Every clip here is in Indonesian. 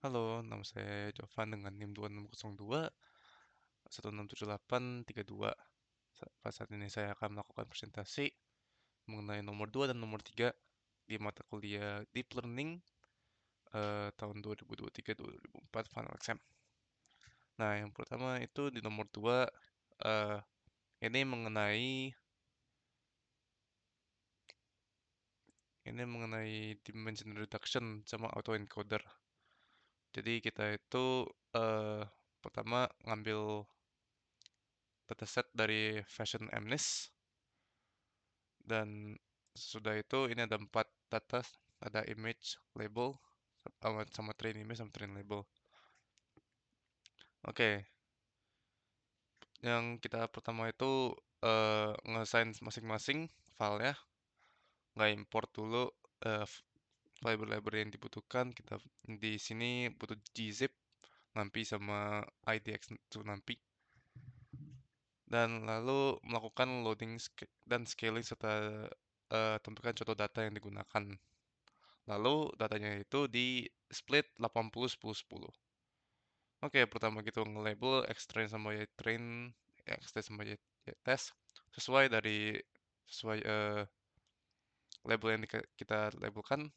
Halo, nama saya Jovan dengan NIM 2602 167832. Pada saat ini saya akan melakukan presentasi mengenai nomor 2 dan nomor 3 di mata kuliah Deep Learning tahun 2023-2024 final exam. Nah, yang pertama itu di nomor 2 eh, ini mengenai dimension reduction sama autoencoder. Jadi kita itu eh, pertama ngambil dataset dari Fashion MNIST. Dan sesudah itu ini ada 4 data, ada image, label, sama train image sama train label. Oke, yang kita pertama itu nge-assign masing-masing filenya, nggak import dulu eh, library yang dibutuhkan. Kita di sini butuh gzip, NumPy sama IDX to NumPy. Dan lalu melakukan loading dan scaling serta tentukan contoh data yang digunakan. Lalu datanya itu di split 80-10-10. Oke, pertama gitu nge-label extrain sama train, extrain sama test sesuai label yang kita labelkan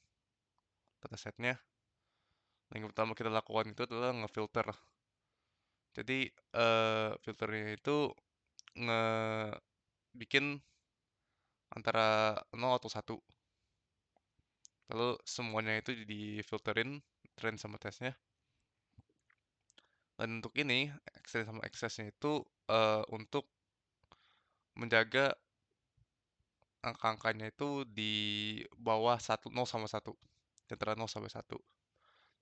datasetnya. Yang pertama kita lakukan itu adalah nge-filter. Jadi filternya itu bikin antara 0 atau 1. Lalu semuanya itu difilterin train sama testnya. Dan untuk ini, extend sama excess-nya itu untuk menjaga angka-angkanya itu di bawah 0 sama 1. Antara 0 sampai 1.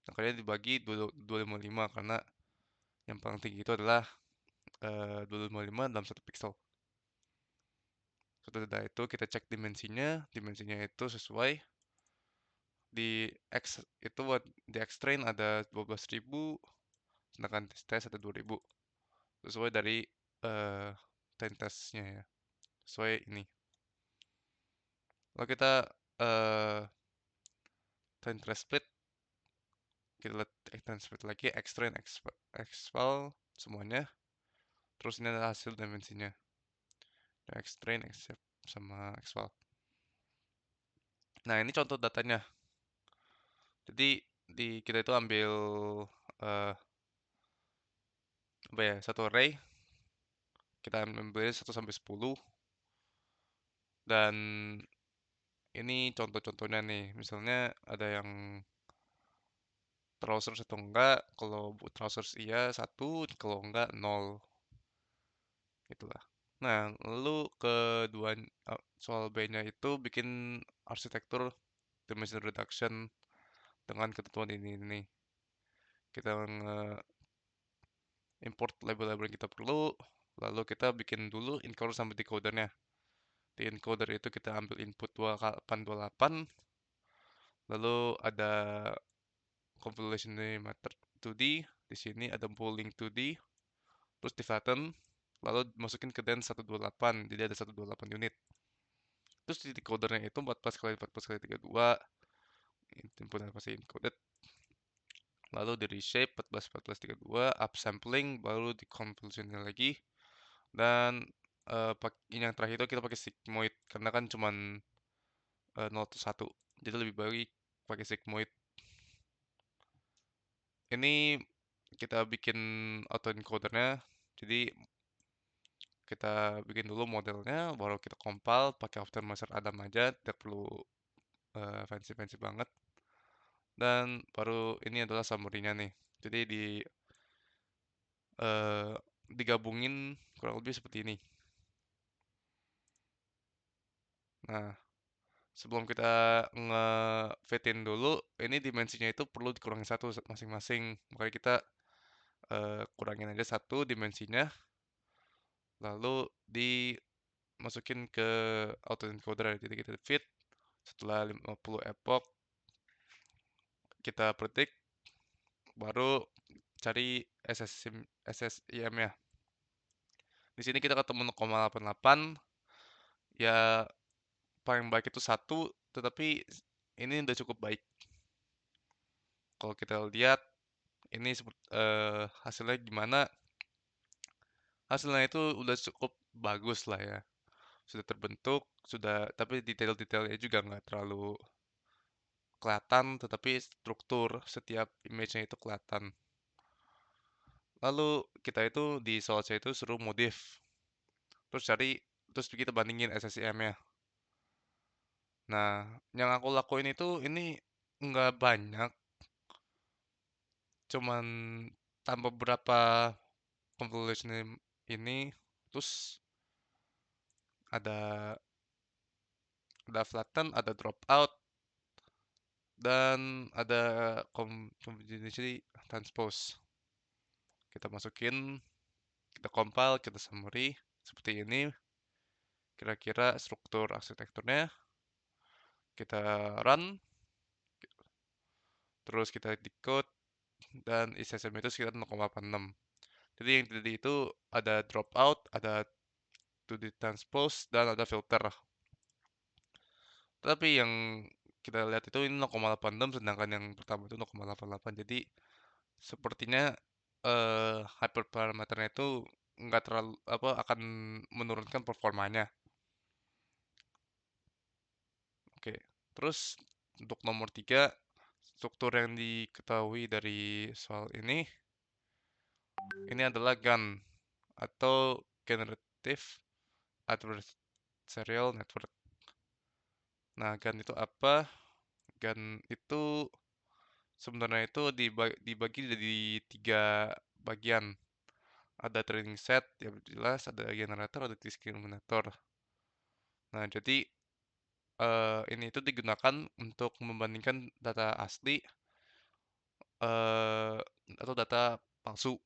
Angkanya dibagi 255 karena yang paling tinggi itu adalah 255 dalam 1 pixel. Setelah itu kita cek dimensinya itu sesuai di X itu buat di X train ada 12.000, sedangkan test ada 2.000. Sesuai dari train testnya ya. Sesuai ini. Kalau kita eh train test split, kita lihat train split lagi, X train, expel semuanya. Terus ini adalah hasil dimensinya. X train, X sama expel. Nah, ini contoh datanya. Jadi kita itu ambil eh apa ya, satu array. Kita ambil 1 sampai 10. Dan ini contoh-contohnya nih. Misalnya ada yang trousers atau enggak. Kalau trousers iya 1, kalau enggak 0. Itulah. Nah, lalu kedua soal B-nya itu bikin arsitektur dimension reduction dengan ketentuan ini. Kita import label-label yang kita perlu, lalu kita bikin dulu encoder sama decodernya. Di encoder itu kita ambil input 2828, lalu ada convolution matter 2D, di sini ada pooling 2D, terus di flatten, lalu masukin ke dense 128, jadi ada 128 unit. Terus di decodernya itu 14 kali 14 kali 32, inputnya pasti encoded. Lalu di reshape 14 14 32, upsampling, baru di convolutionnya lagi. Dan yang terakhir itu kita pakai sigmoid karena kan cuman 0 atau 1. Jadi lebih baik pakai sigmoid. Ini kita bikin autoencodernya. Jadi kita bikin dulu modelnya, baru kita compile pakai optimizer Adam aja, tidak perlu fancy-fancy banget. Dan baru ini adalah summary-nya nih. Jadi digabungin kurang lebih seperti ini. Nah, sebelum kita nge-fitin dulu, ini dimensinya itu perlu dikurangin 1 masing-masing. Makanya kita kurangin aja 1 dimensinya, lalu dimasukin ke autoencoder. Jadi kita fit, setelah 50 epoch, kita predict, baru cari SSIM-nya. Di sini kita ketemu 0,88, ya paling baik itu 1, tetapi ini udah cukup baik. Kalau kita lihat ini hasilnya gimana, hasilnya itu udah cukup bagus lah ya, sudah terbentuk, tapi detail-detailnya juga nggak terlalu kelihatan, tetapi struktur setiap image-nya itu kelihatan. Lalu kita itu di source itu suruh modif, terus terus kita bandingin SSIM-nya. Nah, yang aku lakuin itu ini nggak banyak, cuman tambah beberapa convolution ini, terus ada flatten, ada dropout, dan ada convolution transpose. Kita masukin, kita compile, kita summary, seperti ini kira-kira struktur arsitekturnya. Kita run, terus kita decode, dan ISSM itu sekitar 0,86. Jadi yang tadi itu ada dropout, ada 2D transpose, dan ada filter. Tapi yang kita lihat itu ini 0,86, sedangkan yang pertama itu 0,88. Jadi sepertinya hyperparameternya itu nggak terlalu akan menurunkan performanya. Oke, terus untuk nomor 3, struktur yang diketahui dari soal ini adalah GAN atau Generative Adversarial Network. Nah, GAN itu apa? GAN itu sebenarnya itu dibagi jadi 3 bagian. Ada training set, ya jelas, ada generator, ada diskriminator. Nah, jadi ini itu digunakan untuk membandingkan data asli eh, atau data palsu.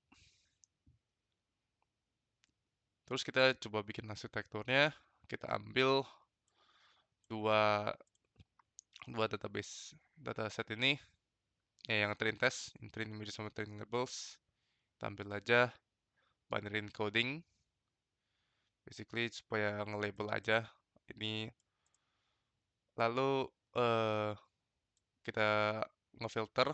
Terus kita coba bikin arsitekturnya, kita ambil dua dua dataset ini, ya yang train test, yang train image sama train labels, kita ambil aja binary encoding, basically supaya nge-label aja ini, lalu eh kita ngefilter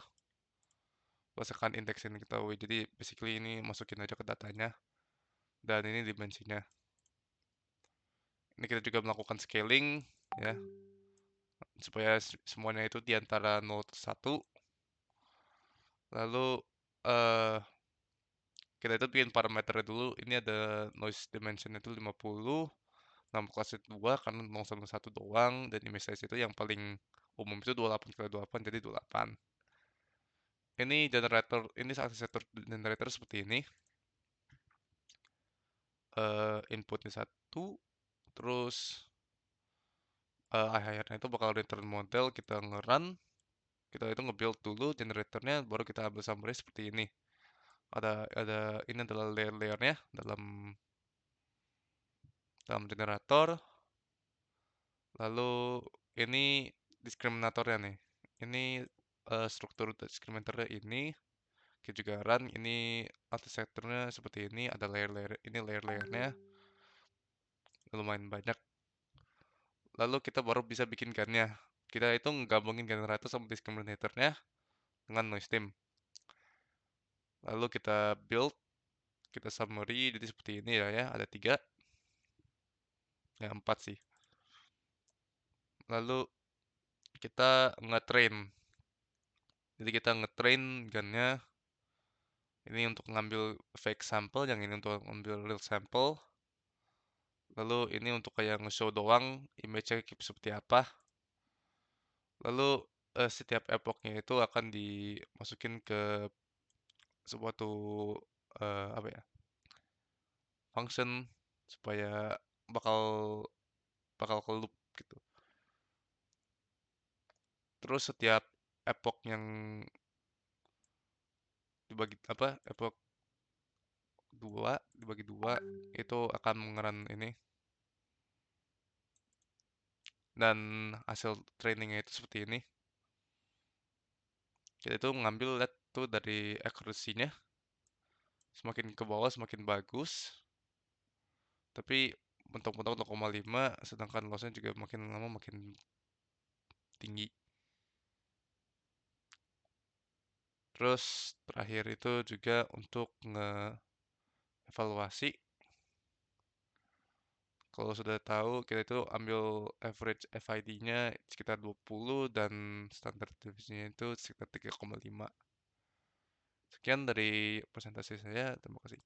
berdasarkan indeks yang diketahui. Jadi basically ini masukin aja ke datanya, dan ini dimensinya. Ini kita juga melakukan scaling ya, supaya semuanya itu di antara 0 ke 1. Lalu eh kita itu bikin parameternya dulu. Ini ada noise dimension itu 50, nama kelas itu 2 karena 0 sama 1 doang, dan image size itu yang paling umum itu 28 kali 28, jadi 28. Ini arsitektur generator seperti ini. Inputnya 1, terus akhirnya itu bakal return model, kita nge-run, kita itu nge-build dulu generatornya, baru kita ambil summary seperti ini. Ini adalah layer-layernya dalam generator. Lalu ini diskriminatornya nih. Ini struktur diskriminatornya ini. Kita juga run. Ini arsitekturnya seperti ini. Ada layer-layer. Ini layer-layernya lumayan banyak. Lalu kita baru bisa bikin GAN-nya. Kita itu gabungin generator sama diskriminatornya dengan noise stem. Lalu kita build, kita summary, jadi seperti ini ya. Ada 3, ya 4 sih. Lalu kita nge-train. Jadi kita nge-train GAN-nya. Ini untuk ngambil fake sample, yang ini untuk ngambil real sample. Lalu ini untuk kayak nge-show doang image-nya seperti apa. Lalu setiap epochnya itu akan dimasukin ke suatu apa ya, function, supaya bakal bakal ke loop gitu. Terus setiap epoch yang epoch 2 dibagi 2 itu akan mengeran ini, dan hasil trainingnya itu seperti ini. Kita itu mengambil lihat tuh dari accuracy-nya, semakin ke bawah semakin bagus, tapi mentok-mentok 0,5, sedangkan loss-nya juga makin lama makin tinggi. Terus terakhir itu juga untuk ngeevaluasi, kalau sudah tahu kita itu ambil average FID-nya sekitar 20 dan standar deviasinya itu sekitar 3,5. Sekian dari presentasi saya, terima kasih.